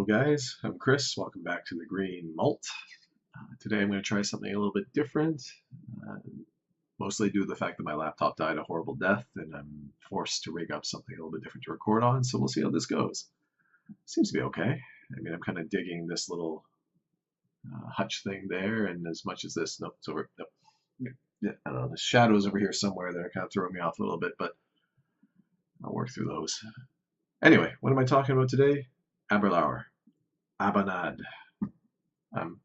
Hello guys, I'm Chris. Welcome back to the Green Malt. Today I'm going to try something a little bit different, uh, mostly due to the fact that my laptop died a horrible death and I'm forced to rig up something a little bit different to record on, so we'll see how this goes. Seems to be okay. I mean, I'm kind of digging this little hutch thing there, and as much as this, nope, it's over, nope. Yeah, I don't know, the shadows over here somewhere that are kind of throwing me off a little bit, but I'll work through those. Anyway, what am I talking about today? Aberlour. Abanad. I'm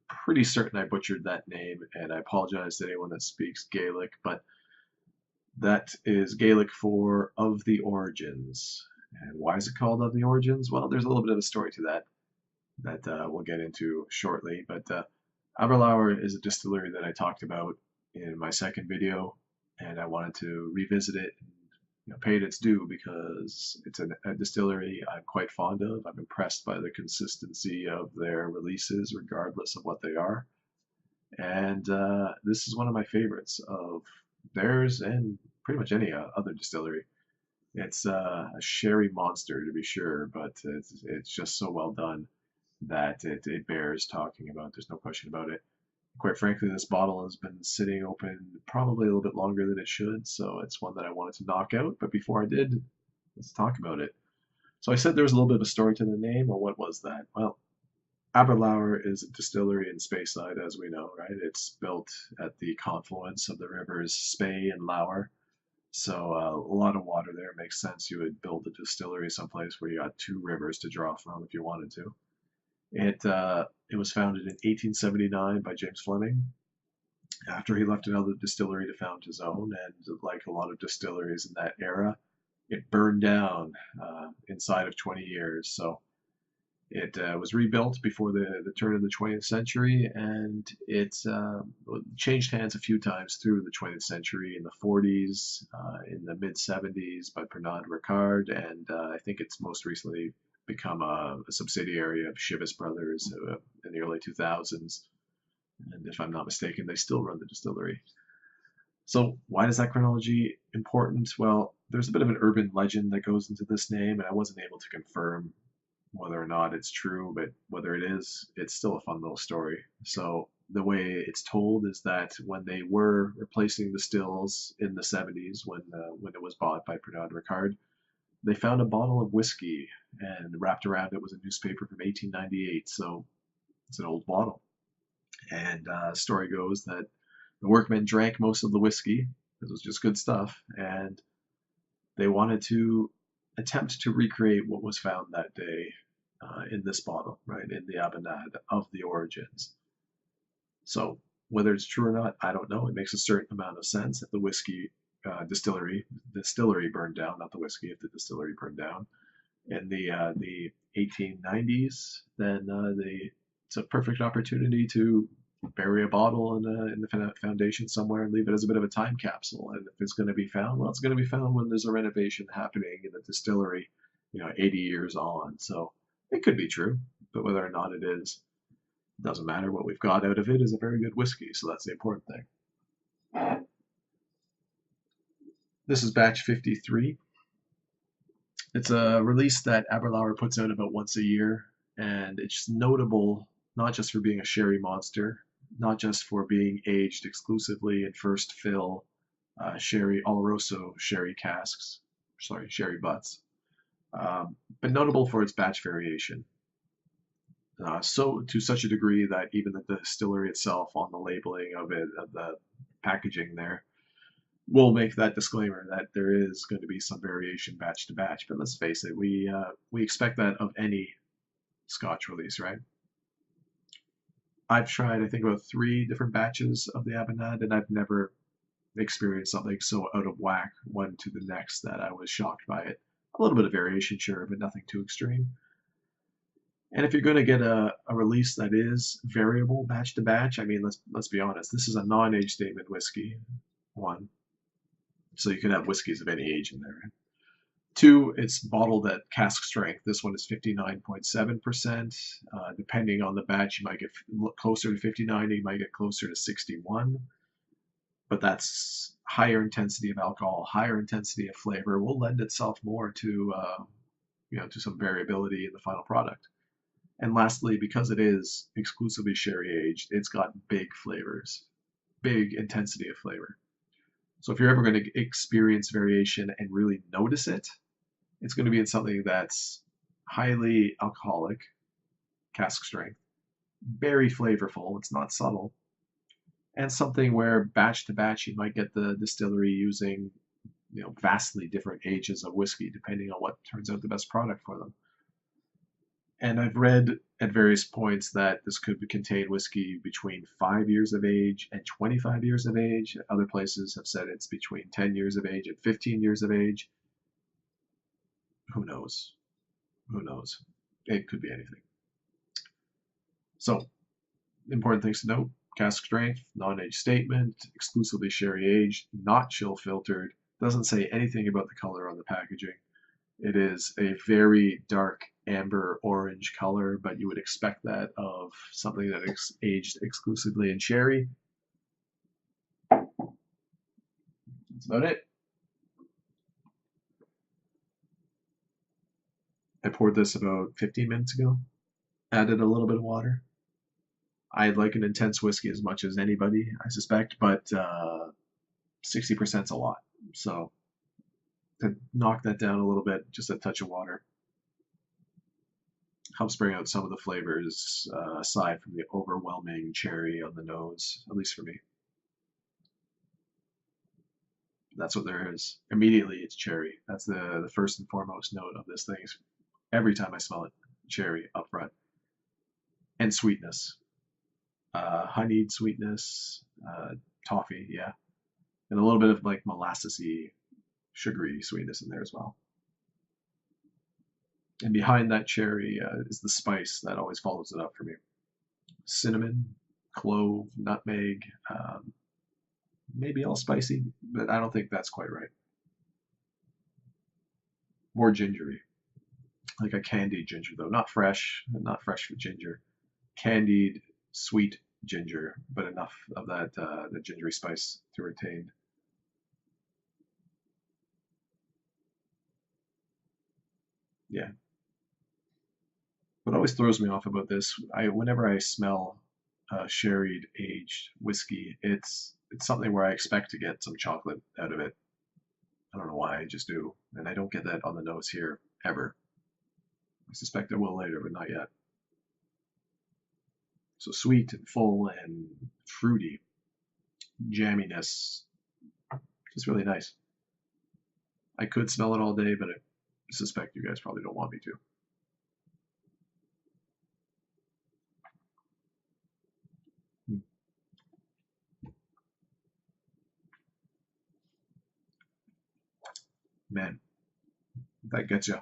pretty certain I butchered that name, and I apologize to anyone that speaks Gaelic, but that is Gaelic for of the origins. And why is it called of the origins? Well, there's a little bit of a story to that we'll get into shortly. But Aberlour is a distillery that I talked about in my second video, and I wanted to revisit it and pay it its due because it's a distillery I'm quite fond of. I'm impressed by the consistency of their releases, regardless of what they are. And this is one of my favorites of theirs and pretty much any other distillery. It's a sherry monster to be sure, but it's just so well done that it bears talking about. There's no question about it. Quite frankly, this bottle has been sitting open probably a little bit longer than it should, so it's one that I wanted to knock out. But before I did, let's talk about it. So I said there was a little bit of a story to the name. Well, what was that? Well, Aberlour is a distillery in Speyside, as we know, right? It's built at the confluence of the rivers Spey and Lower. So a lot of water there. It makes sense you would build a distillery someplace where you got two rivers to draw from if you wanted to. It was founded in 1879 by James Fleming after he left another distillery to found his own. And like a lot of distilleries in that era, it burned down inside of 20 years. So it was rebuilt before the turn of the 20th century, and it changed hands a few times through the 20th century, in the 40s, in the mid 70s by Pernod Ricard, and I think it's most recently become a subsidiary of Chivas Brothers in the early 2000s. And if I'm not mistaken, they still run the distillery. So why is that chronology important? Well, there's a bit of an urban legend that goes into this name, and I wasn't able to confirm whether or not it's true, but whether it is, it's still a fun little story. So the way it's told is that when they were replacing the stills in the 70s, when it was bought by Pernod Ricard, they found a bottle of whiskey, and wrapped around it was a newspaper from 1898. So it's an old bottle. And story goes that the workmen drank most of the whiskey because it was just good stuff, and they wanted to attempt to recreate what was found that day in this bottle, right, in the Abanad of the origins. So whether it's true or not, I don't know. It makes a certain amount of sense if the whiskey distillery burned down, not the whiskey, if the distillery burned down in the 1890s, then it's a perfect opportunity to bury a bottle in the foundation somewhere and leave it as a bit of a time capsule. And if it's going to be found, well, it's going to be found when there's a renovation happening in the distillery, 80 years on. So it could be true, but whether or not it is, doesn't matter. What we've got out of it is a very good whiskey, so that's the important thing. This is batch 53. It's a release that Aberlour puts out about once a year, and it's notable not just for being a sherry monster, not just for being aged exclusively in first fill sherry Oloroso sherry casks, sherry butts, but notable for its batch variation. So to such a degree that even the distillery itself, on the labeling of it, of the packaging there, will make that disclaimer that there is going to be some variation batch to batch. But let's face it, we expect that of any Scotch release, right? I've tried, I think, about 3 different batches of the Abanad, and I've never experienced something so out of whack one to the next that I was shocked by it. A little bit of variation, sure, but nothing too extreme. And if you're going to get a release that is variable batch to batch, I mean, let's be honest, this is a non-age statement whiskey, 1. So you can have whiskeys of any age in there. 2, it's bottled at cask strength. This one is 59.7%. Depending on the batch, you might get closer to 59, you might get closer to 61. But that's higher intensity of alcohol, higher intensity of flavor, will lend itself more to to some variability in the final product. And lastly, because it is exclusively sherry aged, it's got big flavors, big intensity of flavor. So if you're ever going to experience variation and really notice it, it's going to be in something that's highly alcoholic, cask strength, very flavorful, it's not subtle, and something where batch to batch you might get the distillery using vastly different ages of whiskey depending on what turns out the best product for them. And I've read at various points that this could contain whiskey between 5 years of age and 25 years of age. Other places have said it's between 10 years of age and 15 years of age. Who knows? Who knows? It could be anything. So, important things to note: cask strength, non-age statement, exclusively sherry aged, not chill filtered, doesn't say anything about the color on the packaging. It is a very dark amber orange color, but you would expect that of something that is aged exclusively in sherry. That's about it. I poured this about 15 minutes ago, added a little bit of water. I like an intense whiskey as much as anybody, I suspect, but 60% is a lot. So to knock that down a little bit, just a touch of water helps bring out some of the flavors aside from the overwhelming cherry on the nose, at least for me. That's what there is. Immediately it's cherry. That's the first and foremost note of this thing. Every time I smell it, cherry up front. And sweetness. Honeyed sweetness, toffee, yeah. And a little bit of like molassesy, sugary sweetness in there as well. And behind that cherry is the spice that always follows it up for me. Cinnamon, clove, nutmeg, maybe all spicy, but I don't think that's quite right. More gingery, like a candied ginger though, not fresh ginger. Candied, sweet ginger, but enough of that the gingery spice to retain. Yeah. What always throws me off about this, whenever I smell sherried aged whiskey, it's something where I expect to get some chocolate out of it. I don't know why, I just do, and I don't get that on the nose here ever. I suspect I will later, but not yet. So sweet and full and fruity, jamminess, just really nice. I could smell it all day, but I suspect you guys probably don't want me to. Man, that gets you.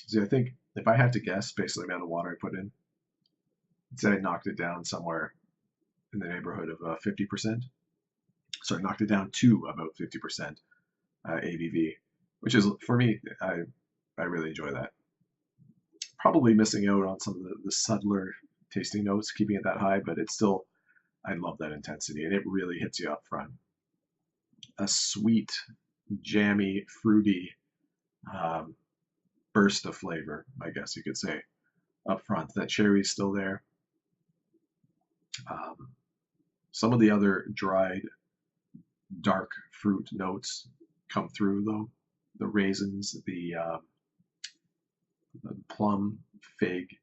See, I think if I had to guess based on the amount of water I put in, I'd say I knocked it down somewhere in the neighborhood of 50%. So I knocked it down to about 50% ABV, which is, for me, I really enjoy that. Probably missing out on some of the subtler tasting notes, keeping it that high, but it's still, I love that intensity, and it really hits you up front. A sweet, jammy, fruity burst of flavor, I guess you could say, up front. That cherry's still there. Some of the other dried, dark fruit notes come through, though. The raisins, the plum, fig,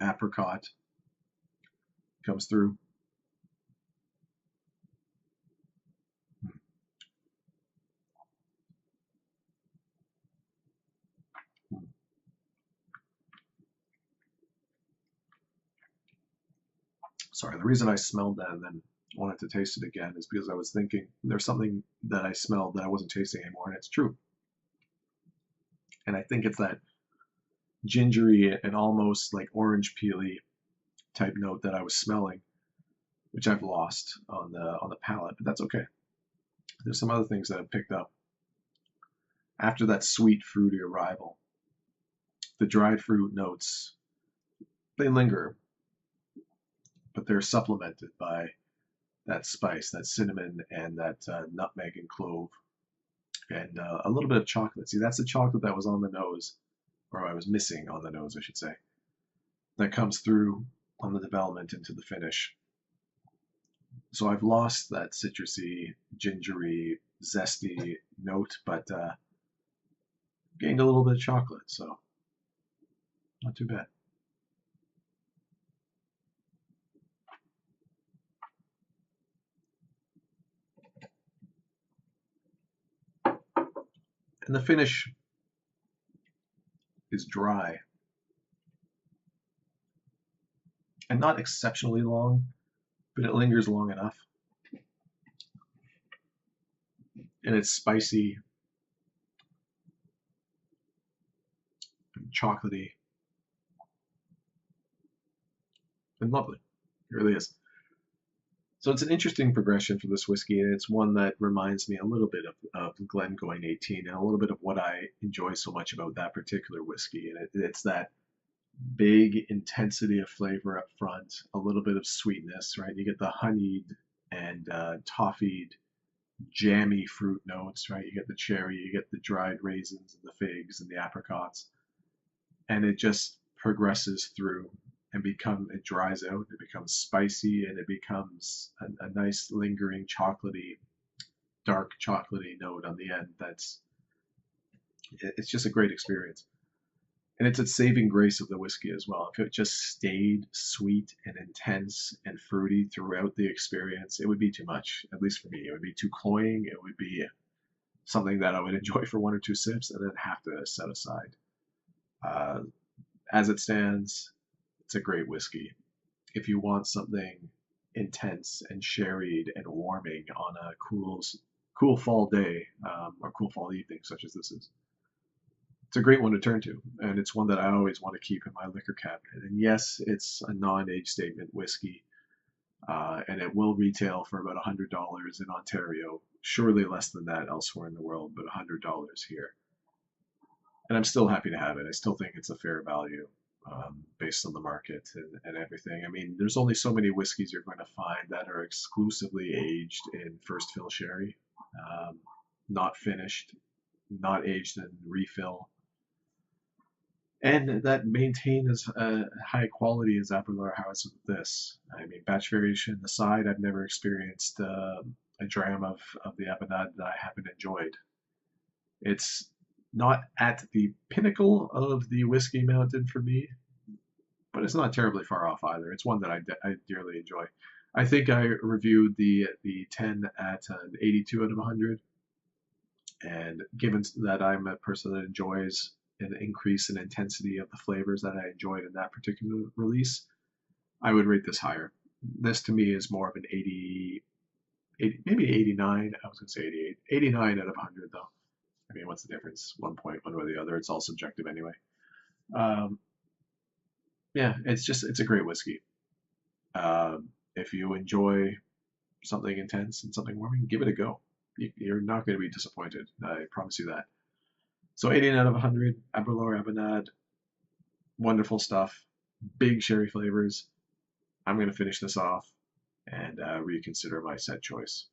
apricot comes through. Sorry, the reason I smelled that and then wanted to taste it again is because I was thinking there's something that I smelled that I wasn't tasting anymore, and it's true. And I think it's that gingery and almost like orange peely type note that I was smelling, which I've lost on the palate, but that's okay. There's some other things that I've picked up. After that sweet fruity arrival, the dried fruit notes, they linger, but they're supplemented by that spice, that cinnamon and that nutmeg and clove and a little bit of chocolate. See, that's the chocolate that was on the nose, or I was missing on the nose, I should say, that comes through on the development into the finish. So I've lost that citrusy, gingery, zesty note, but gained a little bit of chocolate, so not too bad. And the finish is dry and not exceptionally long, but it lingers long enough. And it's spicy and chocolatey and lovely. It really is. So it's an interesting progression for this whiskey, and it's one that reminds me a little bit of Glengoyne 18 and a little bit of what I enjoy so much about that particular whiskey. And it's that big intensity of flavor up front, a little bit of sweetness, right? You get the honeyed and toffeed, jammy fruit notes, right? You get the cherry, you get the dried raisins and the figs and the apricots, and it just progresses through and it dries out, it becomes spicy, and it becomes a nice lingering chocolatey, dark chocolatey note on the end. It's just a great experience. And it's a saving grace of the whiskey as well. If it just stayed sweet and intense and fruity throughout the experience, it would be too much, at least for me. It would be too cloying. It would be something that I would enjoy for one or two sips and then have to set aside. Uh, as it stands, it's a great whiskey. If you want something intense and sherried and warming on a cool fall day, or cool fall evening, such as this is, it's a great one to turn to, and it's one that I always want to keep in my liquor cabinet. And yes, it's a non-age statement whiskey, and it will retail for about $100 in Ontario, surely less than that elsewhere in the world, but $100 here. And I'm still happy to have it. I still think it's a fair value, based on the market and everything. I mean, there's only so many whiskeys you're going to find that are exclusively aged in first fill sherry, not finished, not aged in refill, and that maintain as high quality as Aberlour has with this. I mean, batch variation aside, I've never experienced a dram of the Abenade that I haven't enjoyed. It's not at the pinnacle of the whiskey mountain for me, but it's not terribly far off either. It's one that I dearly enjoy. I think I reviewed the 10 at an 82 out of 100, and given that I'm a person that enjoys an increase in intensity of the flavors that I enjoyed in that particular release, I would rate this higher. This to me is more of an 80 maybe 89. I was going to say 88. 89 out of 100 though. I mean, what's the difference? 1 point, one way or the other. It's all subjective anyway. Um, yeah, it's a great whiskey. If you enjoy something intense and something warming, give it a go. You're not going to be disappointed. I promise you that. So 89 out of 100, Aberlour Abenade, wonderful stuff, big sherry flavors. I'm going to finish this off and reconsider my set choice.